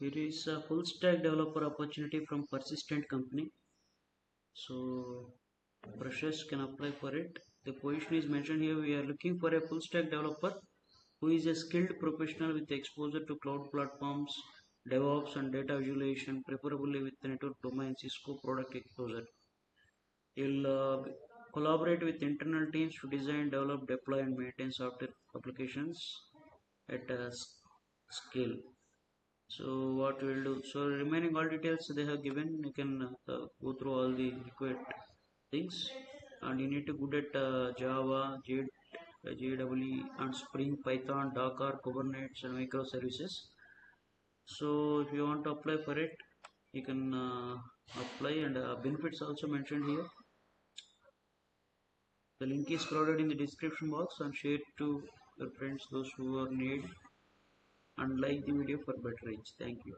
It is a full stack developer opportunity from Persistent company. So freshers can apply for it. The position is mentioned here. We are looking for a full stack developer who is a skilled professional with exposure to cloud platforms, DevOps and data visualization, preferably with the network domain Cisco product exposure. He'll collaborate with internal teams to design, develop, deploy and maintain software applications at a scale. So what we'll do, so remaining all details they have given, you can go through all the required things, and you need to good at Java, JEE and Spring, Python, Docker, Kubernetes and microservices. So if you want to apply for it, you can apply, and benefits also mentioned here. The link is provided in the description box and share to your friends those who are need, and like the video for better reach. Thank you.